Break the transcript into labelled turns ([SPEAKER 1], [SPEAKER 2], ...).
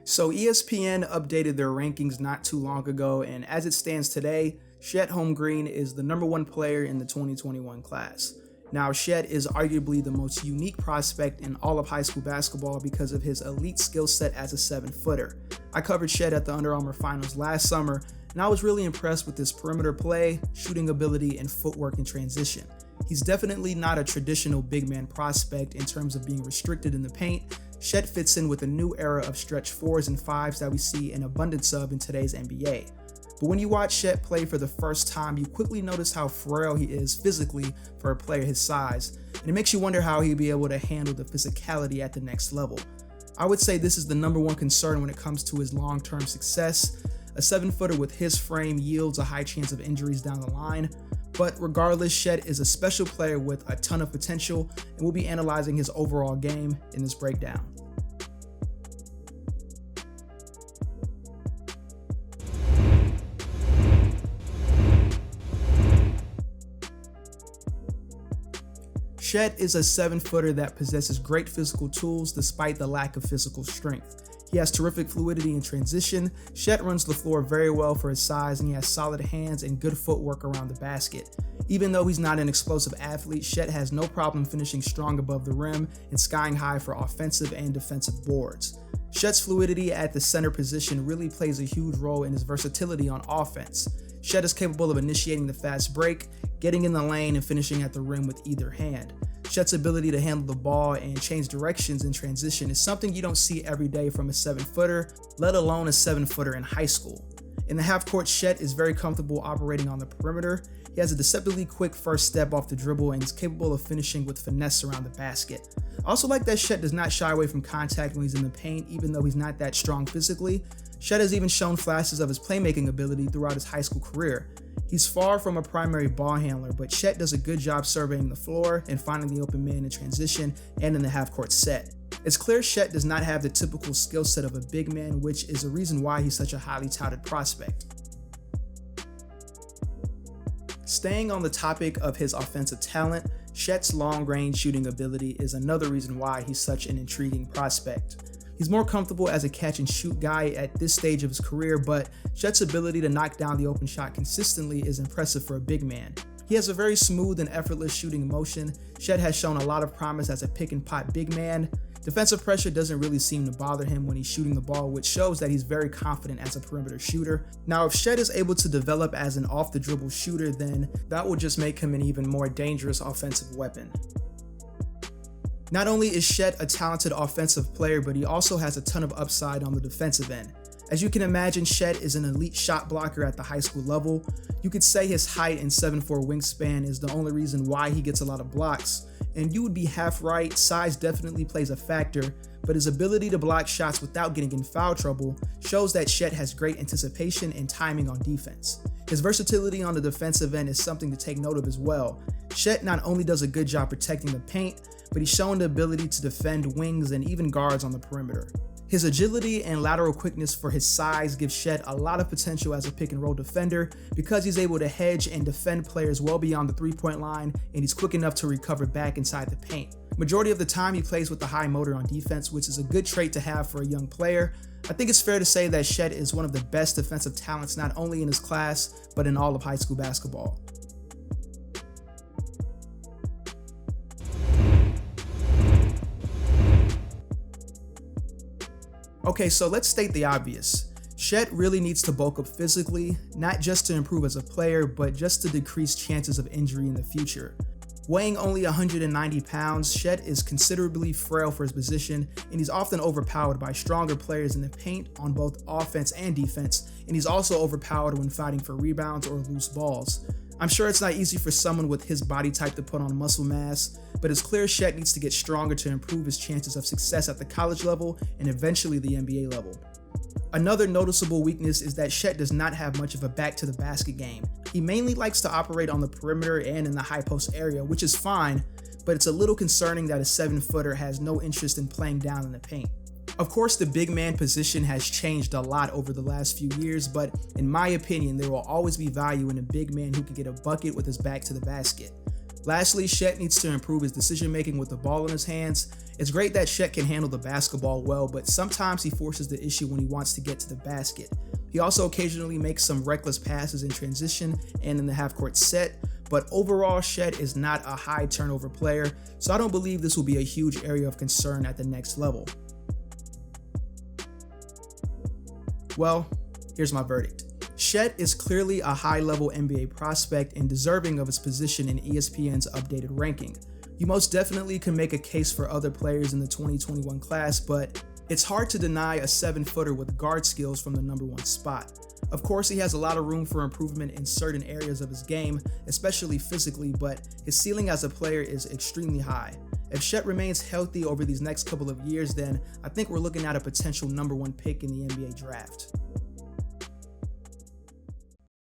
[SPEAKER 1] So ESPN updated their rankings not too long ago, and as it stands today, Chet Holmgren is the #1 player in the 2021 class. Now, Chet is arguably the most unique prospect in all of high school basketball because of his elite skill set as a 7-footer. I covered Chet at the Under Armour Finals last summer, and I was really impressed with his perimeter play, shooting ability, and footwork in transition. He's definitely not a traditional big man prospect in terms of being restricted in the paint. Chet fits in with a new era of stretch 4s and 5s that we see an abundance of in today's NBA. But when you watch Chet play for the first time, you quickly notice how frail he is physically for a player his size, and it makes you wonder how he'll be able to handle the physicality at the next level. I would say this is the #1 concern when it comes to his long-term success. A 7-footer with his frame yields a high chance of injuries down the line. But regardless, Chet is a special player with a ton of potential, and we'll be analyzing his overall game in this breakdown. Chet is a 7-footer that possesses great physical tools despite the lack of physical strength. He has terrific fluidity in transition. Chet runs the floor very well for his size, and he has solid hands and good footwork around the basket. Even though he's not an explosive athlete, Chet has no problem finishing strong above the rim and skying high for offensive and defensive boards. Chet's fluidity at the center position really plays a huge role in his versatility on offense. Chet is capable of initiating the fast break, getting in the lane, and finishing at the rim with either hand. Chet's ability to handle the ball and change directions in transition is something you don't see every day from a 7-footer, let alone a 7-footer in high school. In the half court, Chet is very comfortable operating on the perimeter. He has a deceptively quick first step off the dribble and is capable of finishing with finesse around the basket. I also like that Chet does not shy away from contact when he's in the paint, even though he's not that strong physically. Chet has even shown flashes of his playmaking ability throughout his high school career. He's far from a primary ball handler, but Chet does a good job surveying the floor and finding the open man in transition and in the half-court set. It's clear Chet does not have the typical skill set of a big man, which is a reason why he's such a highly touted prospect. Staying on the topic of his offensive talent, Chet's long-range shooting ability is another reason why he's such an intriguing prospect. He's more comfortable as a catch-and-shoot guy at this stage of his career, but Chet's ability to knock down the open shot consistently is impressive for a big man. He has a very smooth and effortless shooting motion. Chet has shown a lot of promise as a pick-and-pop big man. Defensive pressure doesn't really seem to bother him when he's shooting the ball, which shows that he's very confident as a perimeter shooter. Now, if Chet is able to develop as an off-the-dribble shooter, then that will just make him an even more dangerous offensive weapon. Not only is Chet a talented offensive player, but he also has a ton of upside on the defensive end. As you can imagine, Chet is an elite shot blocker at the high school level. You could say his height and 7'4" wingspan is the only reason why he gets a lot of blocks, and you would be half right. Size definitely plays a factor, but his ability to block shots without getting in foul trouble shows that Chet has great anticipation and timing on defense. His versatility on the defensive end is something to take note of as well. Chet not only does a good job protecting the paint, but he's shown the ability to defend wings and even guards on the perimeter. His agility and lateral quickness for his size gives Chet a lot of potential as a pick-and-roll defender because he's able to hedge and defend players well beyond the three-point line, and he's quick enough to recover back inside the paint. Majority of the time, he plays with a high motor on defense, which is a good trait to have for a young player. I think it's fair to say that Chet is one of the best defensive talents not only in his class, but in all of high school basketball. Okay, so let's state the obvious. Chet really needs to bulk up physically, not just to improve as a player, but just to decrease chances of injury in the future. Weighing only 190 pounds, Chet is considerably frail for his position, and he's often overpowered by stronger players in the paint on both offense and defense, and he's also overpowered when fighting for rebounds or loose balls. I'm sure it's not easy for someone with his body type to put on muscle mass, but it's clear Chet needs to get stronger to improve his chances of success at the college level and eventually the NBA level. Another noticeable weakness is that Chet does not have much of a back to the basket game. He mainly likes to operate on the perimeter and in the high post area, which is fine, but it's a little concerning that a 7-footer has no interest in playing down in the paint. Of course, the big man position has changed a lot over the last few years, but in my opinion, there will always be value in a big man who can get a bucket with his back to the basket. Lastly, Chet needs to improve his decision making with the ball in his hands. It's great that Chet can handle the basketball well, but sometimes he forces the issue when he wants to get to the basket. He also occasionally makes some reckless passes in transition and in the half-court set, but overall, Chet is not a high turnover player, so I don't believe this will be a huge area of concern at the next level. Well, here's my verdict. Chet is clearly a high-level NBA prospect and deserving of his position in ESPN's updated ranking. You most definitely can make a case for other players in the 2021 class, but it's hard to deny a 7-footer with guard skills from the number 1 spot. Of course, he has a lot of room for improvement in certain areas of his game, especially physically, but his ceiling as a player is extremely high. If Chet remains healthy over these next couple of years, then I think we're looking at a potential number 1 pick in the NBA draft.